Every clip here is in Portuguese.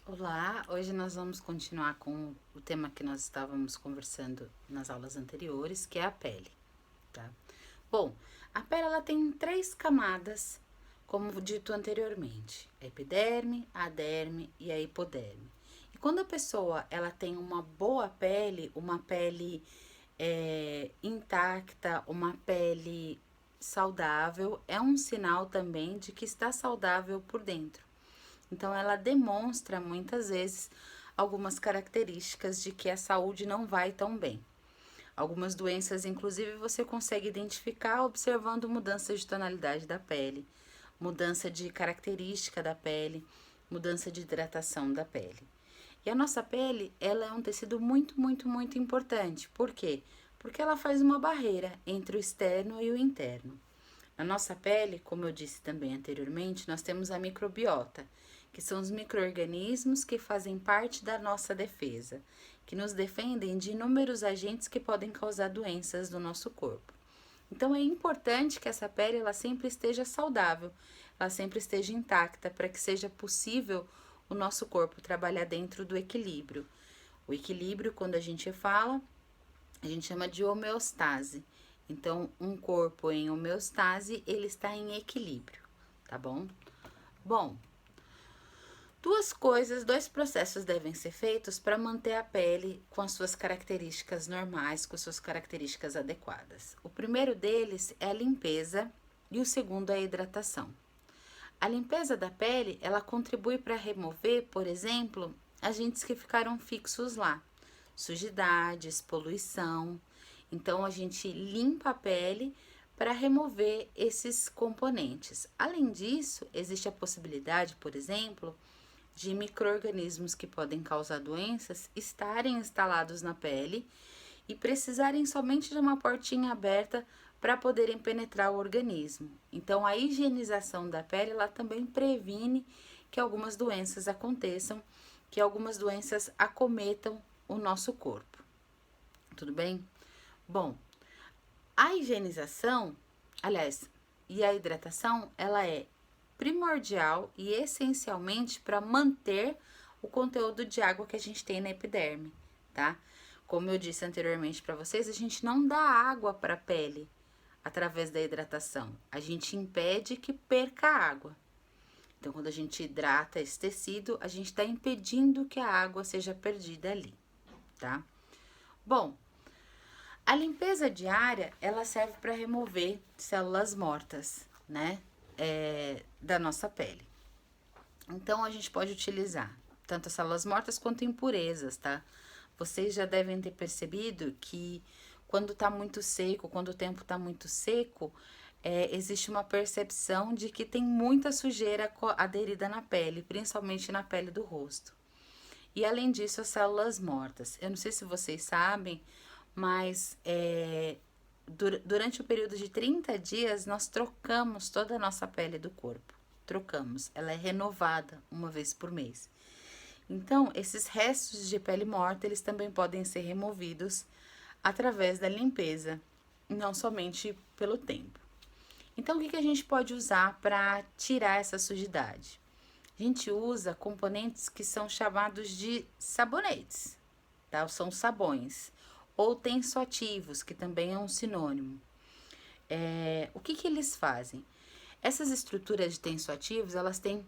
Olá, hoje nós vamos continuar com o tema que nós estávamos conversando nas aulas anteriores, que é a pele, tá? Bom, a pele ela tem três camadas, como dito anteriormente: a epiderme, a derme e a hipoderme. E quando a pessoa ela tem uma boa pele, uma pele intacta, uma pele saudável, é um sinal também de que está saudável por dentro. Então, ela demonstra muitas vezes algumas características de que a saúde não vai tão bem. Algumas doenças, inclusive, você consegue identificar observando mudança de tonalidade da pele, mudança de característica da pele, mudança de hidratação da pele. E a nossa pele, ela é um tecido muito importante. Por quê? Porque ela faz uma barreira entre o externo e o interno. Na nossa pele, como eu disse também anteriormente, nós temos a microbiota, que são os micro-organismos que fazem parte da nossa defesa, que nos defendem de inúmeros agentes que podem causar doenças no nosso corpo. Então é importante que essa pele ela sempre esteja saudável, ela sempre esteja intacta para que seja possível o nosso corpo trabalhar dentro do equilíbrio. O equilíbrio, quando a gente fala, a gente chama de homeostase. Então, um corpo em homeostase, ele está em equilíbrio, tá bom? Bom, dois processos devem ser feitos para manter a pele com as suas características normais, com as suas características adequadas. O primeiro deles é a limpeza e o segundo é a hidratação. A limpeza da pele, ela contribui para remover, por exemplo, agentes que ficaram fixos lá, sujidades, poluição. Então a gente limpa a pele para remover esses componentes. Além disso, existe a possibilidade, por exemplo, de micro-organismos que podem causar doenças estarem instalados na pele e precisarem somente de uma portinha aberta para poderem penetrar o organismo. Então, a higienização da pele ela também previne que algumas doenças aconteçam, que algumas doenças acometam o nosso corpo. Tudo bem? Bom, a higienização, aliás, e a hidratação, ela é primordial e essencialmente para manter o conteúdo de água que a gente tem na epiderme, tá? Como eu disse anteriormente para vocês, a gente não dá água para a pele através da hidratação. A gente impede que perca água. Então, quando a gente hidrata esse tecido, a gente está impedindo que a água seja perdida ali, tá? Bom, a limpeza diária, ela serve para remover células mortas, né, da nossa pele. Então, a gente pode utilizar tanto as células mortas quanto impurezas, tá? Vocês já devem ter percebido que quando tá muito seco, quando o tempo tá muito seco, existe uma percepção de que tem muita sujeira aderida na pele, principalmente na pele do rosto. E além disso, as células mortas. Eu não sei se vocês sabem, mas durante o período de 30 dias, nós trocamos toda a nossa pele do corpo. Trocamos. Ela é renovada uma vez por mês. Então, esses restos de pele morta, eles também podem ser removidos através da limpeza, não somente pelo tempo. Então, o que a gente pode usar para tirar essa sujidade? A gente usa componentes que são chamados de sabonetes, tá? São sabões. Ou tensoativos, que também é um sinônimo. O que eles fazem? Essas estruturas de tensoativos, elas têm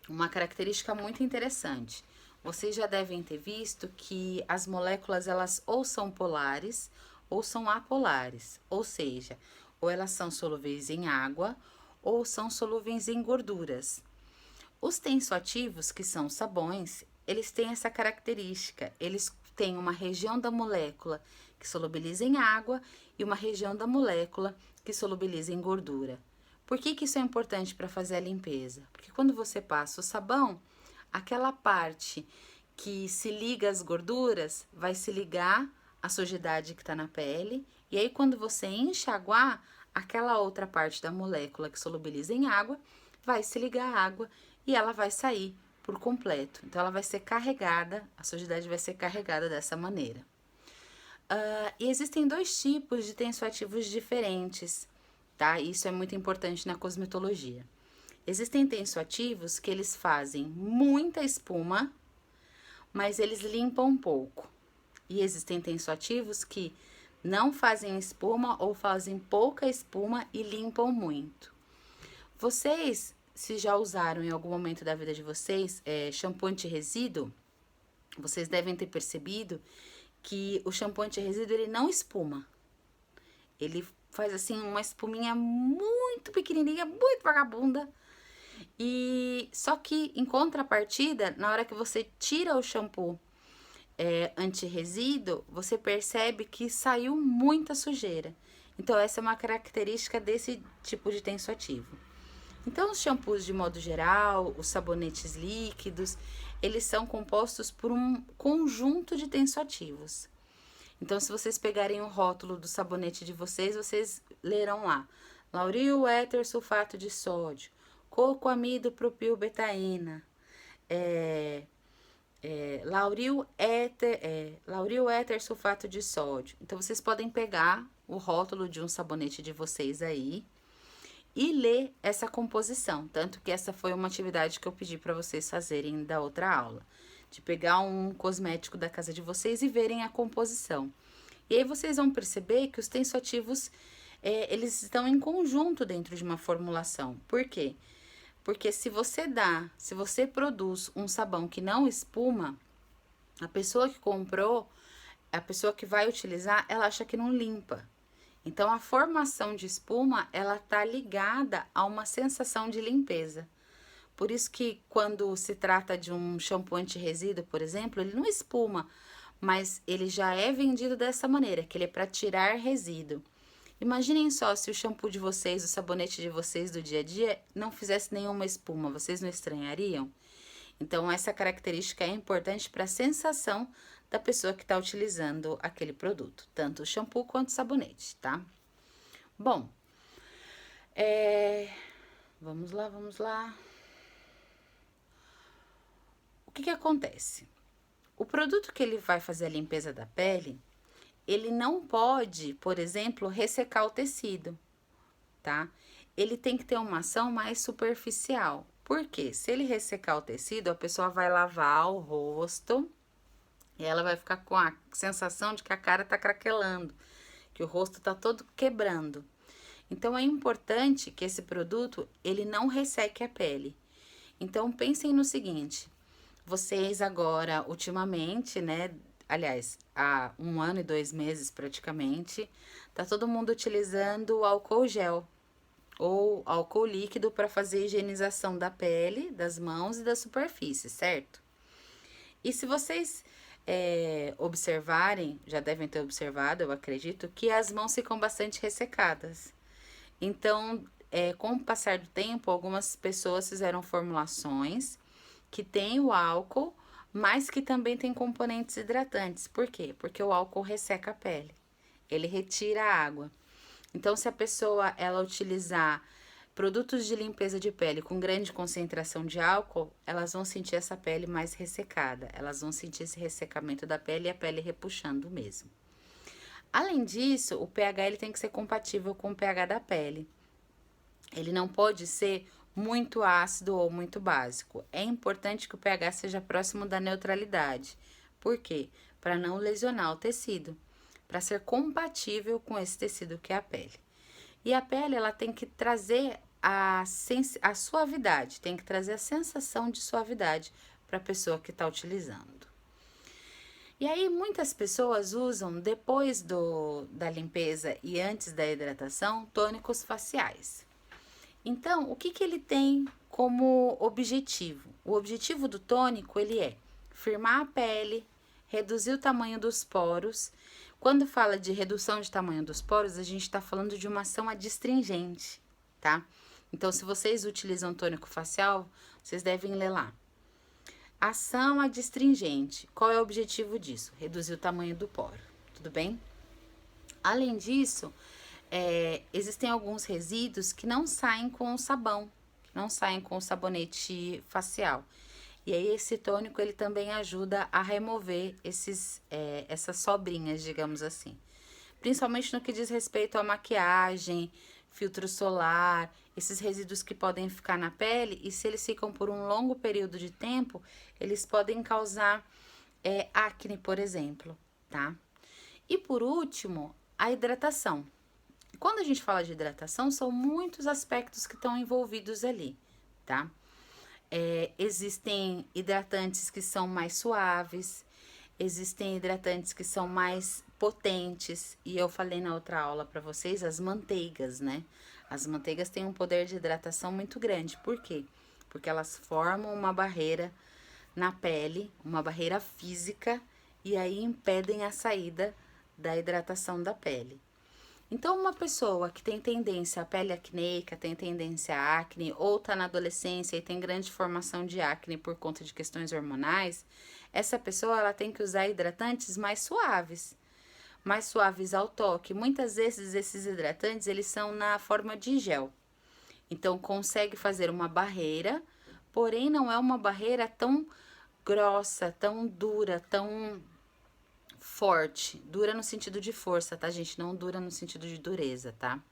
uma característica muito interessante. Vocês já devem ter visto que as moléculas elas ou são polares ou são apolares, ou seja, ou elas são solúveis em água ou são solúveis em gorduras. Os tensoativos, que são sabões, eles têm essa característica. Eles têm uma região da molécula que solubiliza em água e uma região da molécula que solubiliza em gordura. Por que isso é importante para fazer a limpeza? Porque quando você passa o sabão, aquela parte que se liga às gorduras vai se ligar à sujidade que está na pele, e aí quando você enxaguar, aquela outra parte da molécula que solubiliza em água vai se ligar à água e ela vai sair por completo. Então ela vai ser carregada, a sujidade vai ser carregada dessa maneira. E existem dois tipos de tensoativos diferentes, tá? Isso é muito importante na cosmetologia. Existem tensoativos que eles fazem muita espuma, mas eles limpam pouco. E existem tensoativos que não fazem espuma ou fazem pouca espuma e limpam muito. Vocês, se já usaram em algum momento da vida de vocês shampoo anti-resíduo, vocês devem ter percebido que o shampoo anti-resíduo ele não espuma. Ele faz assim uma espuminha muito pequenininha, muito vagabunda. E só que em contrapartida, na hora que você tira o shampoo anti-resíduo, você percebe que saiu muita sujeira. Então essa é uma característica desse tipo de tensoativo. Então os shampoos de modo geral, os sabonetes líquidos, eles são compostos por um conjunto de tensoativos. Então, se vocês pegarem o rótulo do sabonete de vocês, vocês lerão lá: lauril, éter, sulfato de sódio, coco, amido, propilbetaína, lauril, éter, sulfato de sódio. Então, vocês podem pegar o rótulo de um sabonete de vocês aí e ler essa composição. Tanto que essa foi uma atividade que eu pedi para vocês fazerem da outra aula, de pegar um cosmético da casa de vocês e verem a composição. E aí vocês vão perceber que os tensoativos, eles estão em conjunto dentro de uma formulação. Por quê? Porque se você produz um sabão que não espuma, a pessoa que comprou, a pessoa que vai utilizar, ela acha que não limpa. Então, a formação de espuma, ela tá ligada a uma sensação de limpeza. Por isso que quando se trata de um shampoo anti-resíduo, por exemplo, ele não espuma, mas ele já é vendido dessa maneira, que ele é para tirar resíduo. Imaginem só se o shampoo de vocês, o sabonete de vocês do dia a dia não fizesse nenhuma espuma, vocês não estranhariam? Então, essa característica é importante para a sensação da pessoa que está utilizando aquele produto, tanto o shampoo quanto o sabonete, tá? Bom, vamos lá. O que acontece? O produto que ele vai fazer a limpeza da pele, ele não pode, por exemplo, ressecar o tecido, tá? Ele tem que ter uma ação mais superficial. Por quê? Se ele ressecar o tecido, a pessoa vai lavar o rosto e ela vai ficar com a sensação de que a cara tá craquelando, que o rosto tá todo quebrando. Então, é importante que esse produto, ele não resseque a pele. Então, pensem no seguinte: vocês agora, ultimamente, né? Aliás, há 1 ano e 2 meses praticamente, tá todo mundo utilizando álcool gel ou álcool líquido para fazer a higienização da pele, das mãos e da superfície, certo? E se vocês observarem, já devem ter observado, eu acredito, que as mãos ficam bastante ressecadas. Então, com o passar do tempo, algumas pessoas fizeram formulações que tem o álcool, mas que também tem componentes hidratantes. Por quê? Porque o álcool resseca a pele, ele retira a água. Então, se a pessoa ela utilizar produtos de limpeza de pele com grande concentração de álcool, elas vão sentir essa pele mais ressecada, elas vão sentir esse ressecamento da pele e a pele repuxando mesmo. Além disso, o pH ele tem que ser compatível com o pH da pele. Ele não pode ser muito ácido ou muito básico. É importante que o pH seja próximo da neutralidade. Por quê? Para não lesionar o tecido, para ser compatível com esse tecido que é a pele. E a pele, ela tem que trazer a suavidade, tem que trazer a sensação de suavidade para a pessoa que está utilizando. E aí, muitas pessoas usam, depois da limpeza e antes da hidratação, tônicos faciais. Então, o que ele tem como objetivo? O objetivo do tônico, ele é firmar a pele, reduzir o tamanho dos poros. Quando fala de redução de tamanho dos poros, a gente está falando de uma ação adstringente, tá? Então, se vocês utilizam tônico facial, vocês devem ler lá. Ação adstringente. Qual é o objetivo disso? Reduzir o tamanho do poro, tudo bem? Além disso, existem alguns resíduos que não saem com o sabão, que não saem com o sabonete facial. E aí esse tônico ele também ajuda a remover essas sobrinhas, digamos assim. Principalmente no que diz respeito à maquiagem, filtro solar, esses resíduos que podem ficar na pele, e se eles ficam por um longo período de tempo, eles podem causar acne, por exemplo, tá? E por último, a hidratação. Quando a gente fala de hidratação, são muitos aspectos que estão envolvidos ali, tá? Existem hidratantes que são mais suaves, existem hidratantes que são mais potentes, e eu falei na outra aula para vocês as manteigas, né? As manteigas têm um poder de hidratação muito grande. Por quê? Porque elas formam uma barreira na pele, uma barreira física, e aí impedem a saída da hidratação da pele. Então, uma pessoa que tem tendência à pele acneica, tem tendência à acne, ou tá na adolescência e tem grande formação de acne por conta de questões hormonais, essa pessoa ela tem que usar hidratantes mais suaves ao toque. Muitas vezes esses hidratantes, eles são na forma de gel. Então, consegue fazer uma barreira, porém não é uma barreira tão grossa, tão dura, tão forte. Dura no sentido de força, tá, gente? Não dura no sentido de dureza, tá?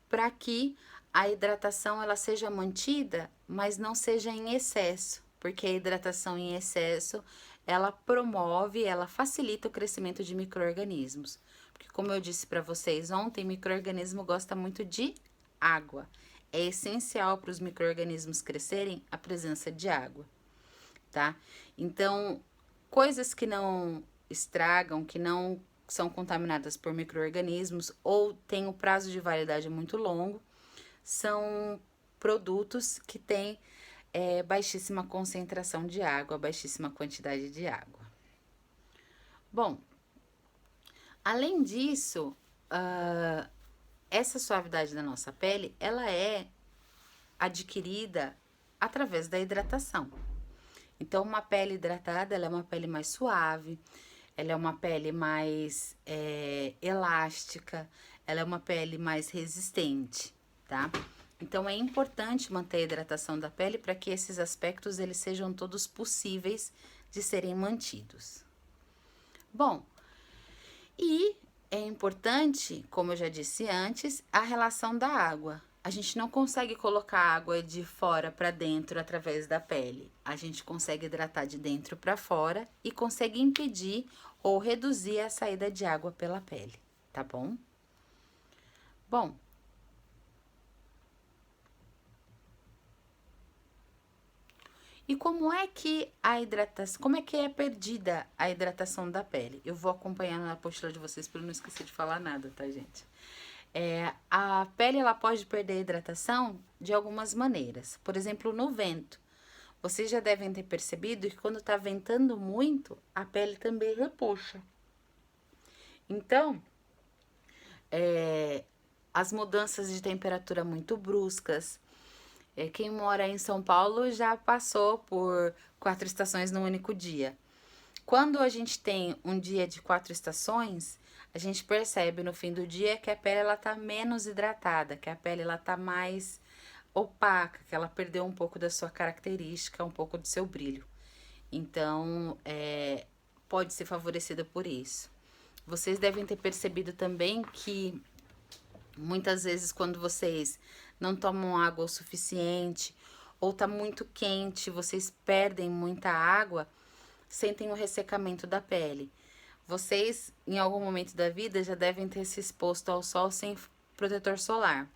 Para que a hidratação ela seja mantida, mas não seja em excesso, porque a hidratação em excesso, ela promove, ela facilita o crescimento de micro-organismos. Porque como eu disse para vocês ontem, micro-organismo gosta muito de água. É essencial para os micro-organismos crescerem a presença de água, tá? Então, coisas que não estragam, que não são contaminadas por micro-organismos ou têm um prazo de validade muito longo, são produtos que têm baixíssima concentração de água, baixíssima quantidade de água. Bom, além disso, essa suavidade da nossa pele, ela é adquirida através da hidratação. Então, uma pele hidratada, ela é uma pele mais suave, ela é uma pele mais elástica, ela é uma pele mais resistente, tá? Então, é importante manter a hidratação da pele para que esses aspectos, eles sejam todos possíveis de serem mantidos. Bom, e é importante, como eu já disse antes, a relação da água. A gente não consegue colocar água de fora para dentro através da pele. A gente consegue hidratar de dentro para fora e consegue impedir ou reduzir a saída de água pela pele, tá bom? Bom, e como é que é perdida a hidratação da pele? Eu vou acompanhando na apostila de vocês para não esquecer de falar nada, tá, gente? A pele ela pode perder a hidratação de algumas maneiras. Por exemplo, no vento. Vocês já devem ter percebido que quando tá ventando muito, a pele também repuxa. Então, as mudanças de temperatura muito bruscas. Quem mora em São Paulo já passou por 4 estações num único dia. Quando a gente tem um dia de 4 estações, a gente percebe no fim do dia que a pele ela tá menos hidratada, que a pele ela tá mais opaca, que ela perdeu um pouco da sua característica, um pouco do seu brilho. Então, pode ser favorecida por isso. Vocês devem ter percebido também que muitas vezes quando vocês não tomam água o suficiente ou tá muito quente, vocês perdem muita água, sentem o ressecamento da pele. Vocês, em algum momento da vida, já devem ter se exposto ao sol sem protetor solar.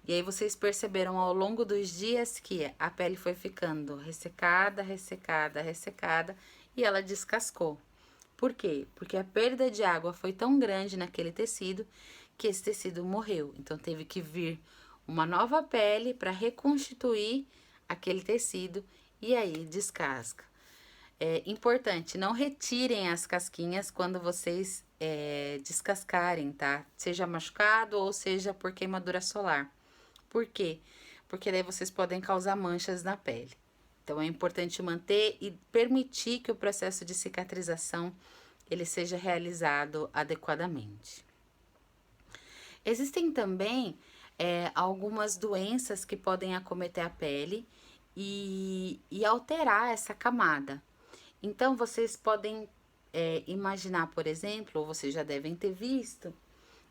E aí vocês perceberam ao longo dos dias que a pele foi ficando ressecada, ressecada, ressecada e ela descascou. Por quê? Porque a perda de água foi tão grande naquele tecido que esse tecido morreu. Então teve que vir uma nova pele para reconstituir aquele tecido e aí descasca. É importante, não retirem as casquinhas quando vocês descascarem, tá? Seja machucado ou seja por queimadura solar. Por quê? Porque daí vocês podem causar manchas na pele. Então, é importante manter e permitir que o processo de cicatrização ele seja realizado adequadamente. Existem também algumas doenças que podem acometer a pele e alterar essa camada. Então, vocês podem imaginar, por exemplo, ou vocês já devem ter visto,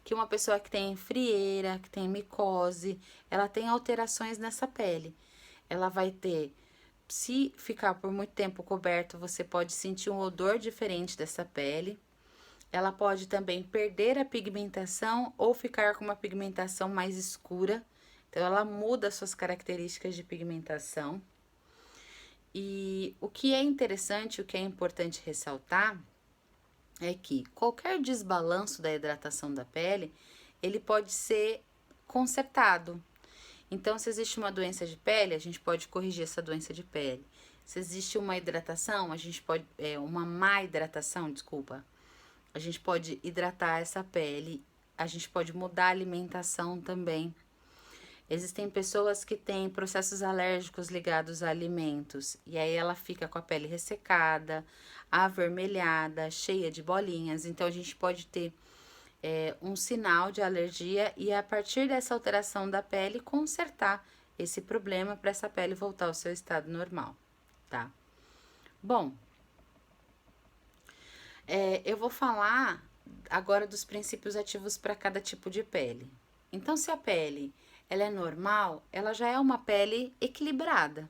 que uma pessoa que tem frieira, que tem micose, ela tem alterações nessa pele. Ela vai ter, se ficar por muito tempo coberto, você pode sentir um odor diferente dessa pele. Ela pode também perder a pigmentação ou ficar com uma pigmentação mais escura. Então, ela muda suas características de pigmentação. E o que é interessante, o que é importante ressaltar, é que qualquer desbalanço da hidratação da pele, ele pode ser consertado. Então, se existe uma doença de pele, a gente pode corrigir essa doença de pele. Se existe uma hidratação, a gente pode, uma má hidratação, desculpa, a gente pode hidratar essa pele, a gente pode mudar a alimentação também. Existem pessoas que têm processos alérgicos ligados a alimentos, e aí ela fica com a pele ressecada, avermelhada, cheia de bolinhas. Então, a gente pode ter um sinal de alergia e, a partir dessa alteração da pele, consertar esse problema para essa pele voltar ao seu estado normal, tá? Bom, eu vou falar agora dos princípios ativos para cada tipo de pele. Então, se a pele ela é normal, ela já é uma pele equilibrada.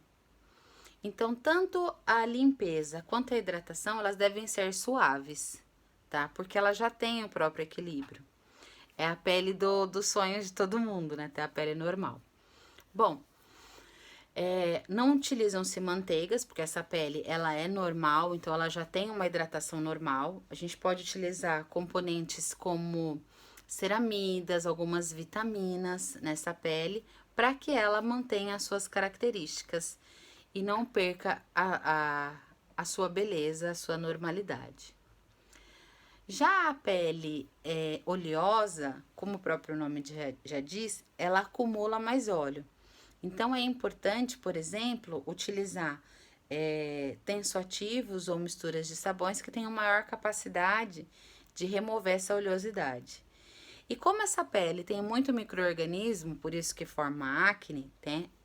Então, tanto a limpeza quanto a hidratação, elas devem ser suaves, tá? Porque ela já tem o próprio equilíbrio. É a pele dos sonhos de todo mundo, né? Ter a pele normal. Bom, não utilizam-se manteigas, porque essa pele, ela é normal, então ela já tem uma hidratação normal. A gente pode utilizar componentes como ceramidas, algumas vitaminas nessa pele, para que ela mantenha as suas características e não perca a sua beleza, a sua normalidade. Já a pele oleosa, como o próprio nome já diz, ela acumula mais óleo. Então, é importante, por exemplo, utilizar tensoativos ou misturas de sabões que tenham maior capacidade de remover essa oleosidade. E como essa pele tem muito micro-organismo, por isso que forma acne,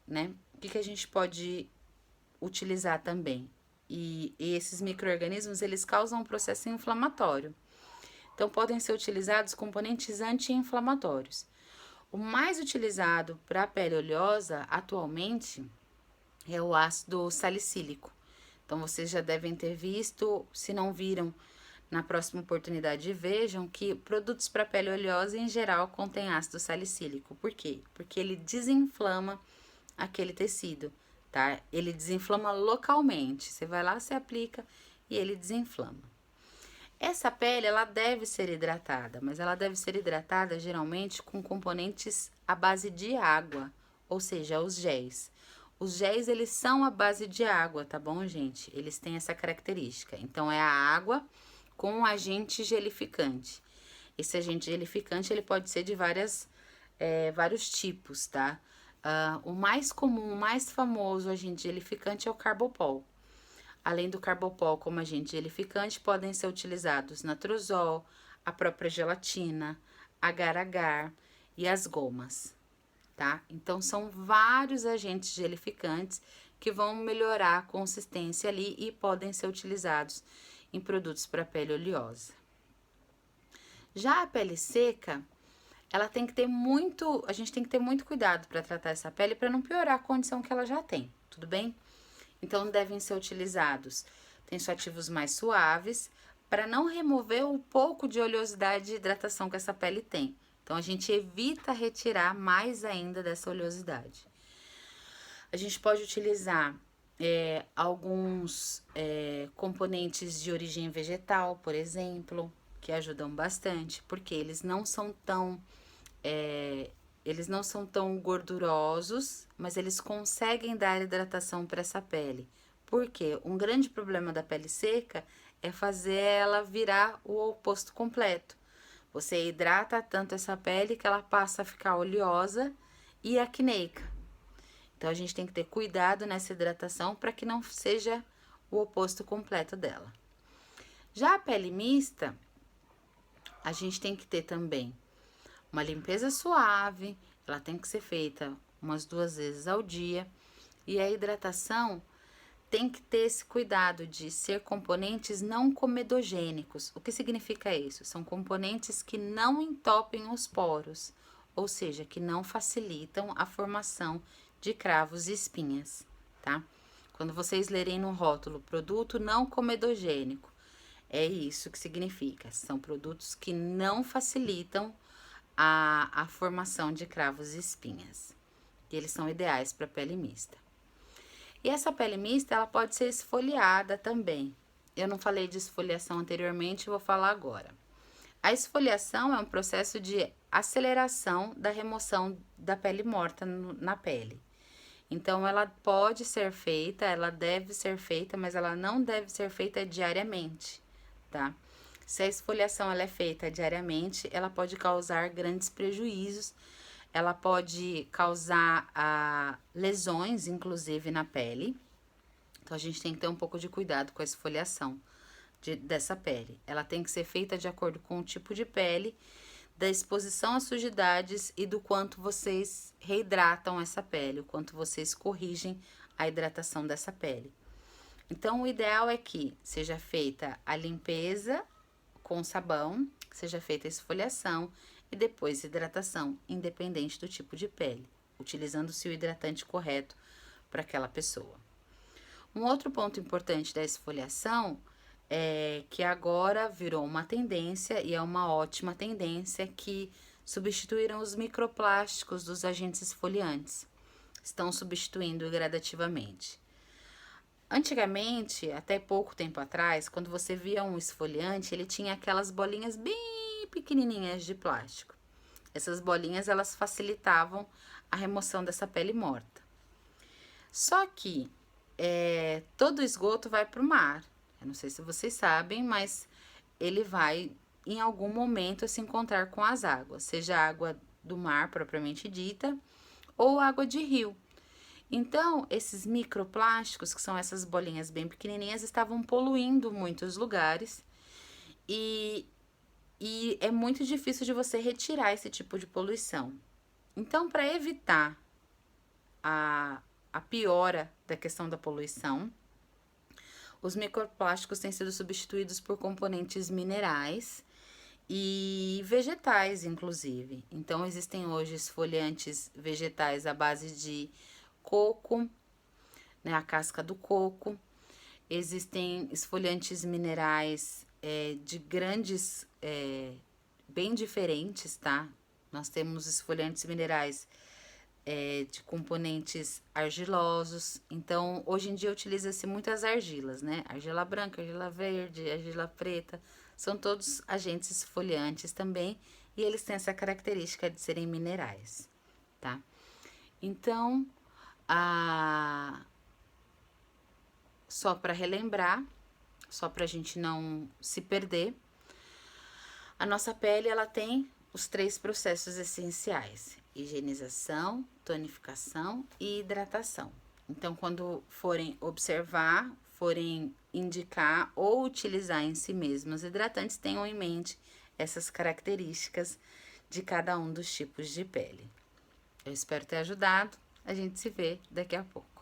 né? O que a gente pode utilizar também? E esses micro-organismos, eles causam um processo inflamatório. Então, podem ser utilizados componentes anti-inflamatórios. O mais utilizado para a pele oleosa, atualmente, é o ácido salicílico. Então, vocês já devem ter visto, se não viram, na próxima oportunidade vejam que produtos para pele oleosa em geral contêm ácido salicílico. Por quê? Porque ele desinflama aquele tecido, tá? Ele desinflama localmente. Você vai lá, você aplica e ele desinflama. Essa pele, ela deve ser hidratada, mas ela deve ser hidratada geralmente com componentes à base de água, ou seja, os géis. Os géis, eles são à base de água, tá bom, gente? Eles têm essa característica. Então, é a água com um agente gelificante. Esse agente gelificante, ele pode ser de vários tipos, tá? O mais comum, o mais famoso agente gelificante é o Carbopol. Além do Carbopol como agente gelificante, podem ser utilizados natrozol, a própria gelatina, agar-agar e as gomas, tá? Então, são vários agentes gelificantes que vão melhorar a consistência ali e podem ser utilizados em produtos para pele oleosa. Já a pele seca, ela tem que ter a gente tem que ter muito cuidado para tratar essa pele para não piorar a condição que ela já tem, tudo bem? Então, devem ser utilizados tensoativos mais suaves para não remover o pouco de oleosidade e hidratação que essa pele tem. Então, a gente evita retirar mais ainda dessa oleosidade. A gente pode utilizar alguns componentes de origem vegetal, por exemplo, que ajudam bastante, porque eles não são tão gordurosos, mas eles conseguem dar hidratação para essa pele. Porque um grande problema da pele seca é fazer ela virar o oposto completo. Você hidrata tanto essa pele que ela passa a ficar oleosa e acneica. Então, a gente tem que ter cuidado nessa hidratação para que não seja o oposto completo dela. Já a pele mista, a gente tem que ter também uma limpeza suave, ela tem que ser feita umas 2 vezes ao dia. E a hidratação tem que ter esse cuidado de ser componentes não comedogênicos. O que significa isso? São componentes que não entopem os poros, ou seja, que não facilitam a formação de cravos e espinhas, tá? Quando vocês lerem no rótulo produto não comedogênico, é isso que significa. São produtos que não facilitam a formação de cravos e espinhas. E eles são ideais para pele mista. E essa pele mista, ela pode ser esfoliada também. Eu não falei de esfoliação anteriormente, vou falar agora. A esfoliação é um processo de aceleração da remoção da pele morta na pele. Então, ela pode ser feita, ela deve ser feita, mas ela não deve ser feita diariamente, tá? Se a esfoliação ela é feita diariamente, ela pode causar grandes prejuízos, ela pode causar lesões, inclusive, na pele. Então, a gente tem que ter um pouco de cuidado com a esfoliação dessa pele. Ela tem que ser feita de acordo com o tipo de pele, da exposição às sujidades e do quanto vocês reidratam essa pele, o quanto vocês corrigem a hidratação dessa pele. Então, o ideal é que seja feita a limpeza com sabão, seja feita a esfoliação e depois hidratação, independente do tipo de pele, utilizando-se o hidratante correto para aquela pessoa. Um outro ponto importante da esfoliação é que agora virou uma tendência e é uma ótima tendência que substituíram os microplásticos dos agentes esfoliantes. Estão substituindo gradativamente. Antigamente, até pouco tempo atrás, quando você via um esfoliante, ele tinha aquelas bolinhas bem pequenininhas de plástico. Essas bolinhas, elas facilitavam a remoção dessa pele morta. Só que todo o esgoto vai para o mar. Eu não sei se vocês sabem, mas ele vai, em algum momento, se encontrar com as águas, seja água do mar propriamente dita, ou água de rio. Então, esses microplásticos, que são essas bolinhas bem pequenininhas, estavam poluindo muitos lugares e é muito difícil de você retirar esse tipo de poluição. Então, para evitar a piora da questão da poluição, os microplásticos têm sido substituídos por componentes minerais e vegetais, inclusive. Então, existem hoje esfoliantes vegetais à base de coco, né, a casca do coco. Existem esfoliantes minerais de grandes, bem diferentes, tá? Nós temos esfoliantes minerais de componentes argilosos. Então, hoje em dia utiliza-se muitas argilas, né? Argila branca, argila verde, argila preta. São todos agentes esfoliantes também e eles têm essa característica de serem minerais, tá? Então, só para relembrar, só para a gente não se perder, a nossa pele ela tem os 3 processos essenciais: higienização, tonificação e hidratação. Então, quando forem observar, forem indicar ou utilizar em si mesmos hidratantes, tenham em mente essas características de cada um dos tipos de pele. Eu espero ter ajudado. A gente se vê daqui a pouco.